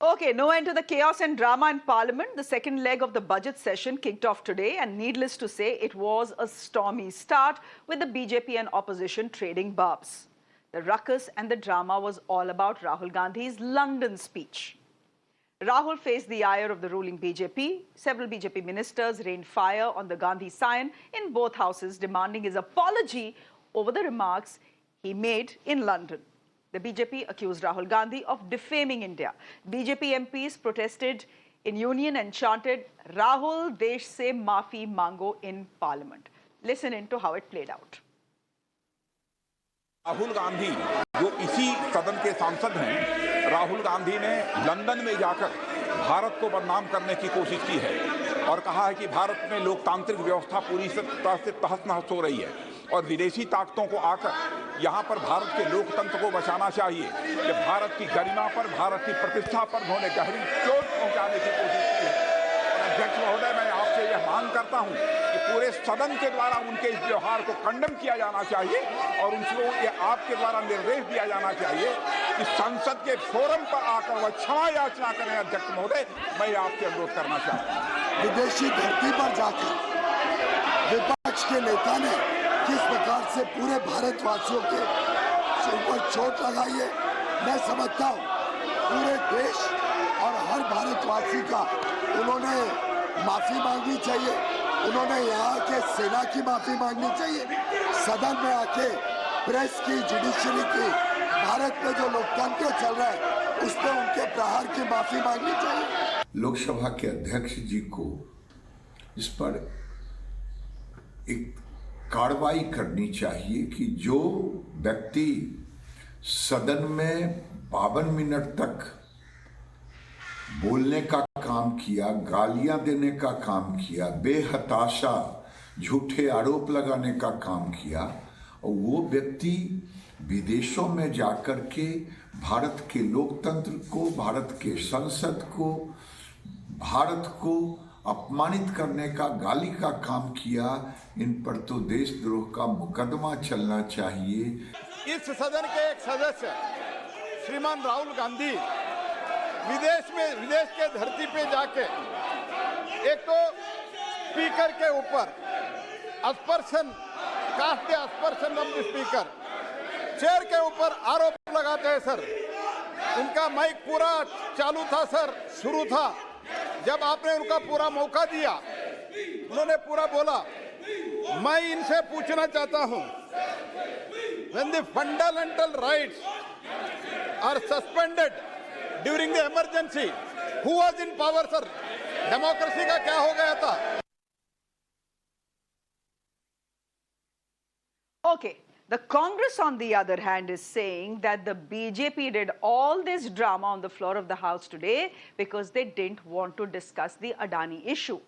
Okay, no end to the chaos and drama in Parliament. The second leg of the budget session kicked off today, and needless to say, it was a stormy start with the BJP and opposition trading barbs. The ruckus and the drama was all about Rahul Gandhi's London speech. Rahul faced the ire of the ruling BJP. Several BJP ministers rained fire on the Gandhi scion in both houses, demanding his apology over the remarks he made in London. The BJP accused Rahul Gandhi of defaming India. BJP MPs protested in union and chanted, Rahul Desh se maafi mango in Parliament. Listen in to how it played out. Rahul Gandhi जो इसी सदन के सांसद हैं, राहुल गांधी ने London में जाकर भारत को बदनाम करने की कोशिश की है और कहा है कि भारत में लोकतांत्रिक व्यवस्था पूरी तरह से तहस-नहस हो रही है और विदेशी ताकतों को आकर यहाँ पर भारत के लोकतंत्र को बचाना चाहिए कि भारत की गरिमा पर, भारत की प्रतिष्ठा पर उन्होंने गहरी चोट पहुंचाने की कोशिश की है। और अध्यक्ष महोदय, मैं आपसे यह मांग करता हूं कि पूरे सदन के द्वारा उनके इस व्यवहार को कंडेम किया जाना चाहिए और उनको ये आपके द्वारा निर्देश दिया जाना चाहिए कि संसद के फोरम पर आकर वह क्षमा याचना करें। अध्यक्ष महोदय, मैं आपसे अनुरोध करना चाहता हूं। विदेशी धरती पर जाकर विपक्ष के नेता ने किस प्रकार से पूरे भारतवासियों के ऊपर चोट लगाई है, मैं समझता हूँ पूरे देश और हर भारतवासी का उन्होंने माफी मांगनी चाहिए। उन्होंने यहाँ के सेना की माफी मांगनी चाहिए, सदन में आके प्रेस की, जुडिशरी की, भारत में जो लोकतंत्र चल रहा है उस पर उनके प्रहार की माफी मांगनी चाहिए। लोकसभा के अध्यक्ष जी को इस पर एक कार्रवाई करनी चाहिए कि जो व्यक्ति सदन में 52 मिनट तक बोलने का काम किया, गालियां देने का काम किया, बेहताशा झूठे आरोप लगाने का काम किया और वो व्यक्ति विदेशों में जाकर के भारत के लोकतंत्र को, भारत के संसद को, भारत को अपमानित करने का, गाली का काम किया। इन पर तो देशद्रोह का मुकदमा चलना चाहिए। इस सदन के एक सदस्य श्रीमान राहुल गांधी विदेश के धरती पे जाके एक तो स्पीकर के ऊपर aspersion, cast aspersion of the speaker, chair के ऊपर आरोप लगाते हैं सर। उनका माइक पूरा चालू था सर, शुरू था। जब आपने उनका पूरा मौका दिया, उन्होंने पूरा बोला। मैं इनसे पूछना चाहता हूं, when the fundamental rights are suspended during the emergency, who was in power sir? Democracy का क्या हो गया था? Okay. The Congress, on the other hand, is saying that the BJP did all this drama on the floor of the House today because they didn't want to discuss the Adani issue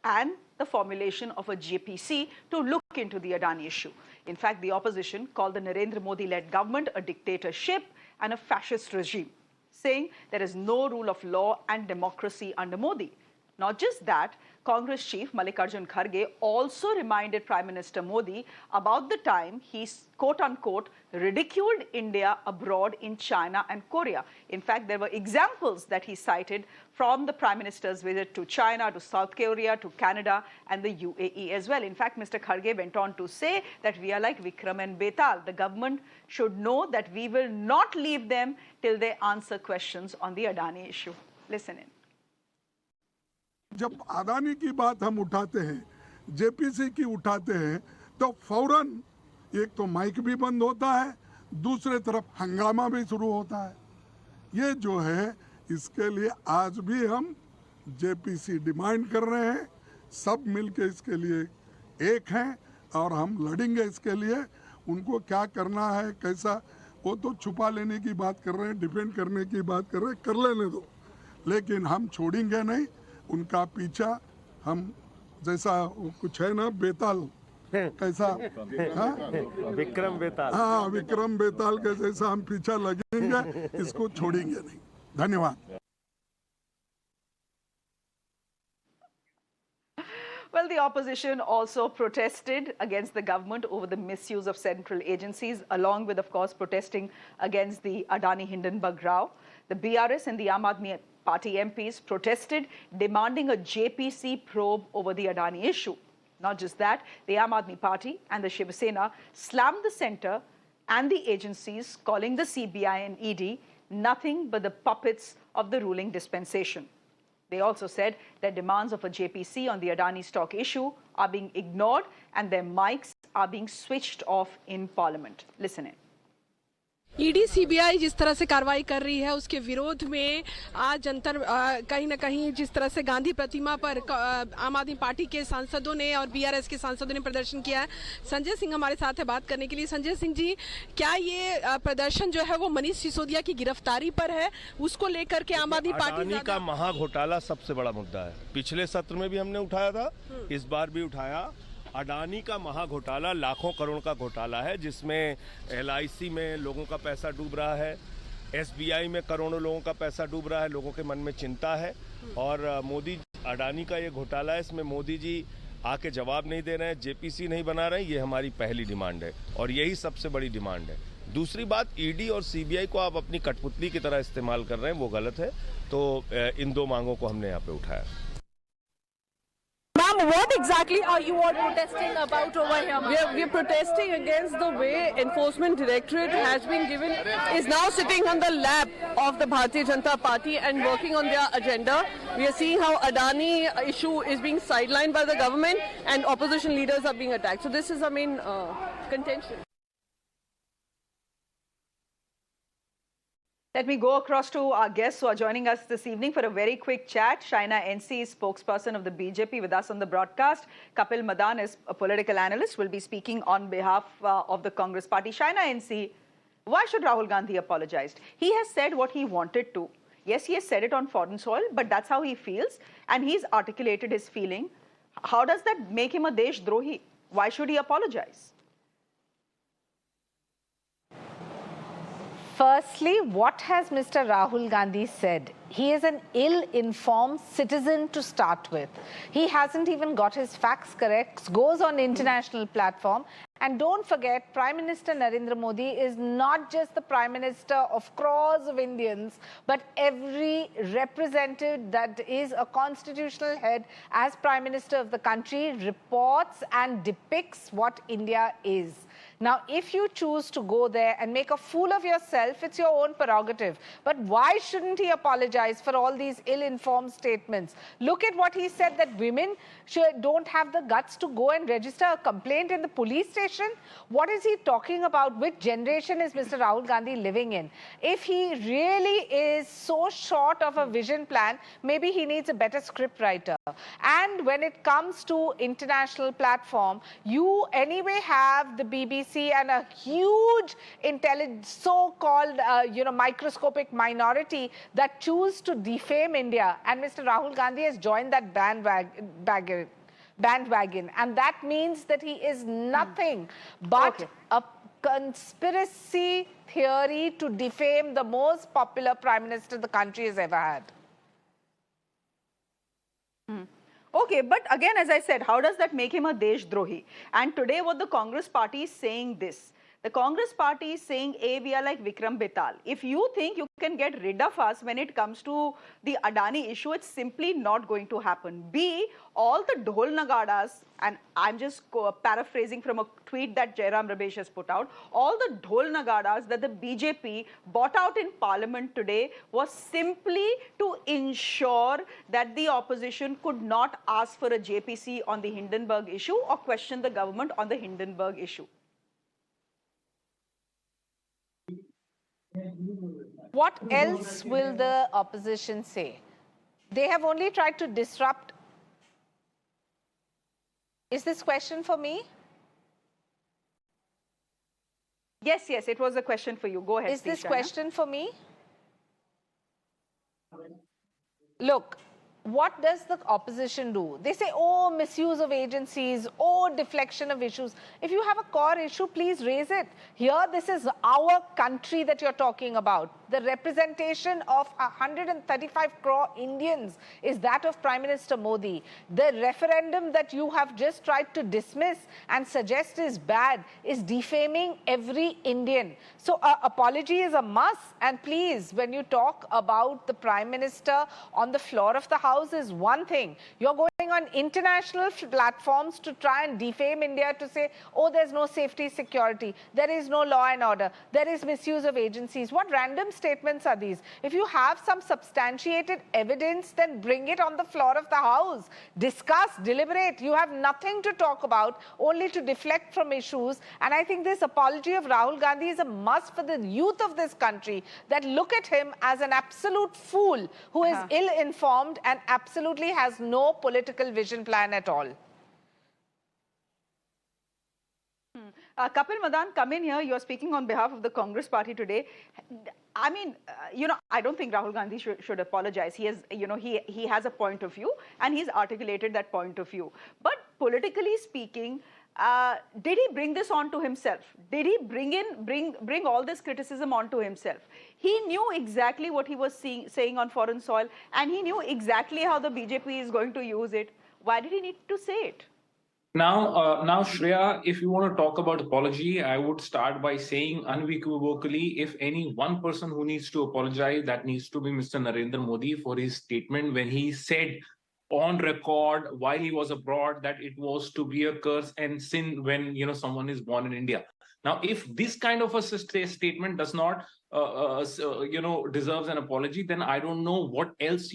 and the formulation of a JPC to look into the Adani issue. In fact, the opposition called the Narendra Modi-led government a dictatorship and a fascist regime, saying there is no rule of law and democracy under Modi. Not just that, Congress chief Mallikarjun Kharge also reminded Prime Minister Modi about the time he quote-unquote ridiculed India abroad in China and Korea. In fact, there were examples that he cited from the Prime Minister's visit to China, to South Korea, to Canada and the UAE as well. In fact, Mr. Kharge went on to say that we are like Vikram and Betal. The government should know that we will not leave them till they answer questions on the Adani issue. Listen in. जब अदानी की बात हम उठाते हैं, JPC की उठाते हैं, तो फौरन एक तो माइक भी बंद होता है, दूसरे तरफ हंगामा भी शुरू होता है। ये जो है, इसके लिए आज भी हम जेपीसी डिमांड कर रहे हैं। सब मिलके इसके लिए एक हैं और हम लड़ेंगे इसके लिए। उनको क्या करना है, कैसा, वो तो छुपा लेने की बात कर रहे हैं, डिफेंड करने की बात कर रहे हैं, कर लेने दो, लेकिन हम छोड़ेंगे नहीं उनका पीछा। हम जैसा कुछ है ना, बेताल कैसा, विक्रम बेताल, हाँ विक्रम बेताल के जैसा हम पीछा लगेंगे, इसको छोड़ेंगे नहीं। धन्यवाद। Well, the opposition also protested against the government over the misuse of central agencies, along with, of course, protesting against the Adani Hindenburg row. The BRS and the Aam Aadmi party MPs protested, demanding a JPC probe over the Adani issue. Not just that, the Aam Aadmi Party and the Shiv Sena slammed the centre and the agencies, calling the CBI and ED nothing but the puppets of the ruling dispensation. They also said that demands of a JPC on the Adani stock issue are being ignored and their mics are being switched off in Parliament. Listen in. ED CBI जिस तरह से कार्रवाई कर रही है उसके विरोध में आज जनता कहीं न कहीं जिस तरह से गांधी प्रतिमा पर आम आदमी पार्टी के सांसदों ने और बीआरएस के सांसदों ने प्रदर्शन किया है। संजय सिंह हमारे साथ है बात करने के लिए। संजय सिंह जी, क्या ये प्रदर्शन जो है वो मनीष सिसोदिया की गिरफ्तारी पर है, उसको लेकर के आम आदमी पार्टी अडानी का महाघोटाला सबसे बड़ा मुद्दा है। पिछले सत्र में भी हमने उठाया था, इस बार भी उठाया। अडानी का महाघोटाला लाखों करोड़ का घोटाला है, जिसमें एलआईसी में लोगों का पैसा डूब रहा है, एसबीआई में करोड़ों लोगों का पैसा डूब रहा है। लोगों के मन में चिंता है और मोदी अडानी का ये घोटाला है, इसमें मोदी जी आके जवाब नहीं दे रहे हैं, जेपीसी नहीं बना रहे हैं। ये हमारी पहली डिमांड है और यही सबसे बड़ी डिमांड है। दूसरी बात, ईडी और सीबीआई को आप अपनी कठपुतली की तरह इस्तेमाल कर रहे हैं, वो गलत है। तो इन दो मांगों को हमने यहाँ पे उठाया। Ma'am, what exactly are you all protesting about over here? We are protesting against the way Enforcement Directorate has been given, is now sitting on the lap of the Bharatiya Janata Party and working on their agenda. We are seeing how Adani issue is being sidelined by the government and opposition leaders are being attacked. So this is our main contention. Let me go across to our guests who are joining us this evening for a very quick chat. Shaina NC, spokesperson of the BJP, with us on the broadcast. Kapil Madan is a political analyst, will be speaking on behalf of the Congress party. Shaina NC, why should Rahul Gandhi apologize? He has said what he wanted to. Yes, he has said it on foreign soil, but that's how he feels, and he's articulated his feeling. How does that make him a Desh Drohi? Why should he apologize? Firstly, what has Mr. Rahul Gandhi said? He is an ill-informed citizen to start with. He hasn't even got his facts correct, goes on international platform. And don't forget, Prime Minister Narendra Modi is not just the Prime Minister of crores of Indians, but every representative that is a constitutional head as Prime Minister of the country reports and depicts what India is. Now, if you choose to go there and make a fool of yourself, it's your own prerogative. But why shouldn't he apologize for all these ill-informed statements? Look at what he said, that women don't have the guts to go and register a complaint in the police station. What is he talking about? Which generation is Mr. Rahul Gandhi living in? If he really is so short of a vision plan, maybe he needs a better script writer. And when it comes to international platform, you anyway have the BBC and a huge so-called microscopic minority that choose to defame India, and Mr. Rahul Gandhi has joined that bandwagon, and that means that he is nothing but a conspiracy theory to defame the most popular prime minister the country has ever had. Okay, but again, as I said, how does that make him a Desh Drohi? And today what the Congress party is saying this. The Congress party is saying, A, we are like Vikram Betal. If you think you can get rid of us when it comes to the Adani issue, it's simply not going to happen. B, all the dhol nagadas, and I'm just paraphrasing from a tweet that Jairam Ramesh has put out, all the dhol nagadas that the BJP bought out in Parliament today was simply to ensure that the opposition could not ask for a JPC on the Hindenburg issue or question the government on the Hindenburg issue. What else will the opposition say? They have only tried to disrupt. Is this question for me? Yes, yes, it was a question for you. Go ahead. Is this question for me? Look, what does the opposition do? They say, oh, misuse of agencies, oh, deflection of issues. If you have a core issue, please raise it. Here, this is our country that you're talking about. The representation of 135 crore Indians is that of Prime Minister Modi. The referendum that you have just tried to dismiss and suggest is bad is defaming every Indian. So, apology is a must. And please, when you talk about the Prime Minister on the floor of the House is one thing. You're going on international platforms to try and defame India, to say, oh, there's no safety, security, there is no law and order, there is misuse of agencies. What random statements are these? If you have some substantiated evidence, then bring it on the floor of the House. Discuss, deliberate. You have nothing to talk about, only to deflect from issues. And I think this apology of Rahul Gandhi is a must for the youth of this country, that look at him as an absolute fool who is ill-informed and absolutely has no political vision plan at all. Kapil Madan, come in here. You're speaking on behalf of the Congress party today. I mean, I don't think Rahul Gandhi should apologize. He has, he has a point of view and he's articulated that point of view. But politically speaking, did he bring this onto himself? Did he bring all this criticism onto himself? He knew exactly what he was saying on foreign soil, and he knew exactly how the BJP is going to use it. Why did he need to say it? Now, Shreya, if you want to talk about apology, I would start by saying unequivocally, if any one person who needs to apologize, that needs to be Mr. Narendra Modi for his statement when he said on record while he was abroad that it was to be a curse and sin when someone is born in India. Now, if this kind of a statement does not deserves an apology, then I don't know what else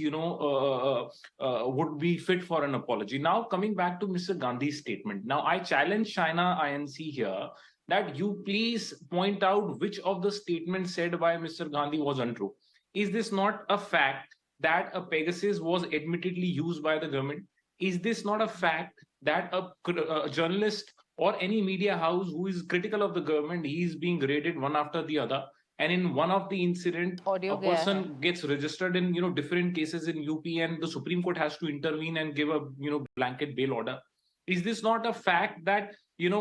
would be fit for an apology. Now, coming back to Mr. Gandhi's statement. Now, I challenge Shaina INC here that you please point out which of the statements said by Mr. Gandhi was untrue. Is this not a fact that a Pegasus was admittedly used by the government? Is this not a fact that a journalist or any media house who is critical of the government, he is being raided one after the other? And in one of the incident, a person gets registered in different cases in UP, and the Supreme Court has to intervene and give a blanket bail order. Is this not a fact that when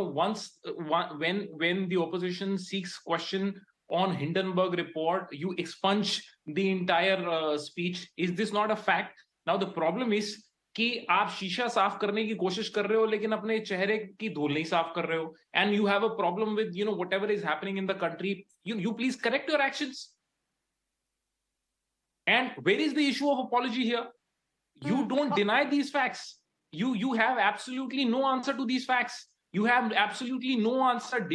the opposition seeks question on Hindenburg report, you expunge the entire speech? Is this not a fact? Now the problem is कि आप शीशा साफ करने की कोशिश कर रहे हो लेकिन अपने चेहरे की धूल नहीं साफ कर रहे हो, and you have a problem with whatever is happening in the country. You please correct your actions. And where is the issue of apology here? You don't deny these facts. You have absolutely no answer to these facts. You have absolutely no answer.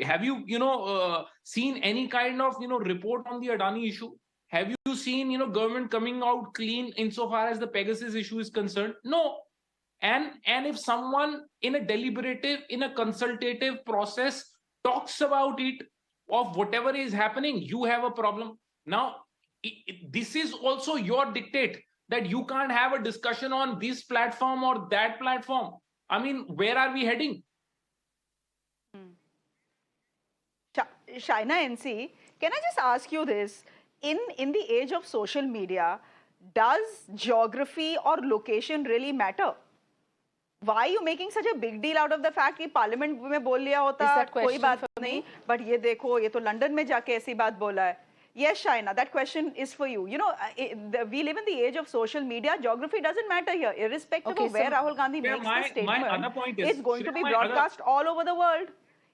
Have you seen any kind of report on the Adani issue? Have you seen government coming out clean insofar as the Pegasus issue is concerned? No. And if someone in a deliberative, in a consultative process talks about it, of whatever is happening, you have a problem. Now, this is also your dictate that you can't have a discussion on this platform or that platform. I mean, where are we heading? Shaina NC, can I just ask you this? In the age of social media, does geography or location really matter? Why are you making such a big deal out of the fact कि parliament में बोल लिया होता कोई बात नहीं, but ये देखो ये तो लंदन में जाके ऐसी बात बोला है. Yes, Shaina, that question is for you. We live in the age of social media. Geography doesn't matter here, irrespective of where Rahul Gandhi makes the statement. My other point is, it's going to be broadcast all over the world.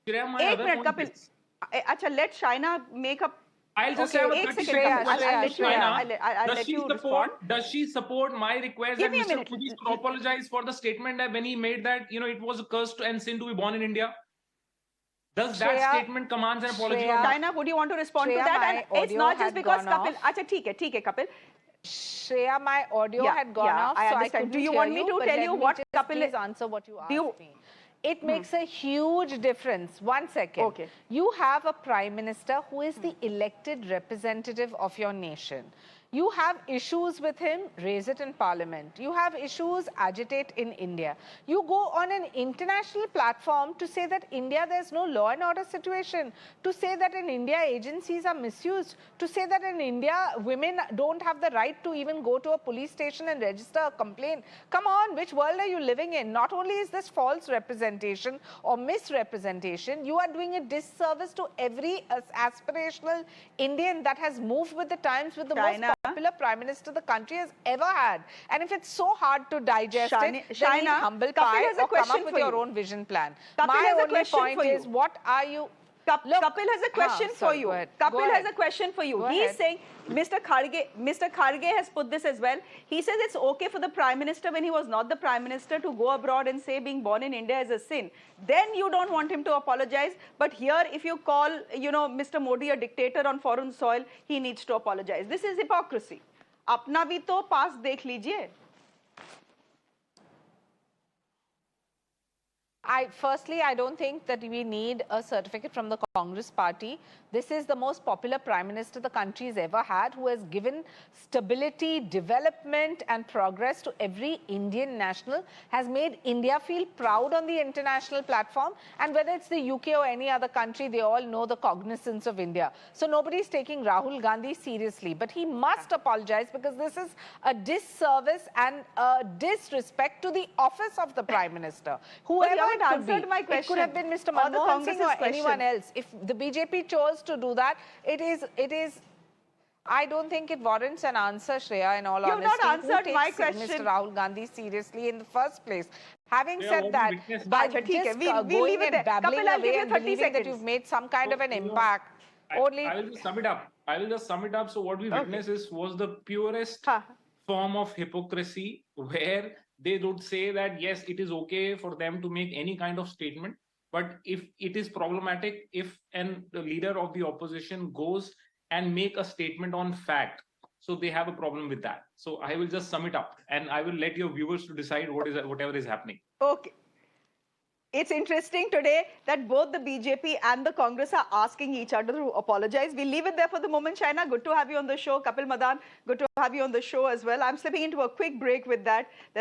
Eight minute, Kapil. Achha, let Shaina make up. I'll just have a Does she support my request that Mr. Modi should apologize for the statement that when he made that it was a curse and sin to be born in India? Does that statement commands an apology? Shaina, would you want to respond to that? And it's not just because Kapil. Acha, theek hai, Kapil. Shreya, my audio had gone off, I understand. Do you want me to tell you what Kapil is? Answer what you asked me. It makes a huge difference. 1 second. Okay. You have a prime minister who is the elected representative of your nation. You have issues with him, raise it in parliament. You have issues, agitate in India. You go on an international platform to say that India, there's no law and order situation, to say that in India agencies are misused, to say that in India women don't have the right to even go to a police station and register a complaint. Come on, which world are you living in? Not only is this false representation or misrepresentation, you are doing a disservice to every aspirational Indian that has moved with the times, with the most popular prime minister the country has ever had. And if it's so hard to digest it, then eat humble pie or come up with your own vision plan. My only point is, what are you... Kapil has a question for you. Kapil has a question for you. He's saying, Mr. Kharge has put this as well. He says it's okay for the Prime Minister when he was not the Prime Minister to go abroad and say being born in India is a sin. Then you don't want him to apologize. But here, if you call, Mr. Modi a dictator on foreign soil, he needs to apologize. This is hypocrisy. Apna bhi to paas dekh lijiye. Firstly, I don't think that we need a certificate from the Congress party. This is the most popular prime minister the country has ever had, who has given stability, development and progress to every Indian national, has made India feel proud on the international platform. And whether it's the UK or any other country, they all know the cognizance of India. So nobody's taking Rahul Gandhi seriously. But he must apologize, because this is a disservice and a disrespect to the office of the prime minister. Whoever it could be. It could have been Mr. Manmohan Singh or anyone else. If the BJP chose to do that, it is. I don't think it warrants an answer, Shreya, in all honesty. You've not answered my question. Mr. Rahul Gandhi seriously in the first place. Having said that, by just we'll going and babbling Kapil, away and believing that you've made some kind of an impact. I will just sum it up. So what we witnessed was the purest form of hypocrisy, where they would say that, yes, it is okay for them to make any kind of statement. But if it is problematic, if the leader of the opposition goes and make a statement on fact, so they have a problem with that. So I will just sum it up, and I will let your viewers to decide whatever is happening. Okay. It's interesting today that both the BJP and the Congress are asking each other to apologize. We'll leave it there for the moment. Shaina, good to have you on the show. Kapil Madan, good to have you on the show as well. I'm slipping into a quick break with that. There's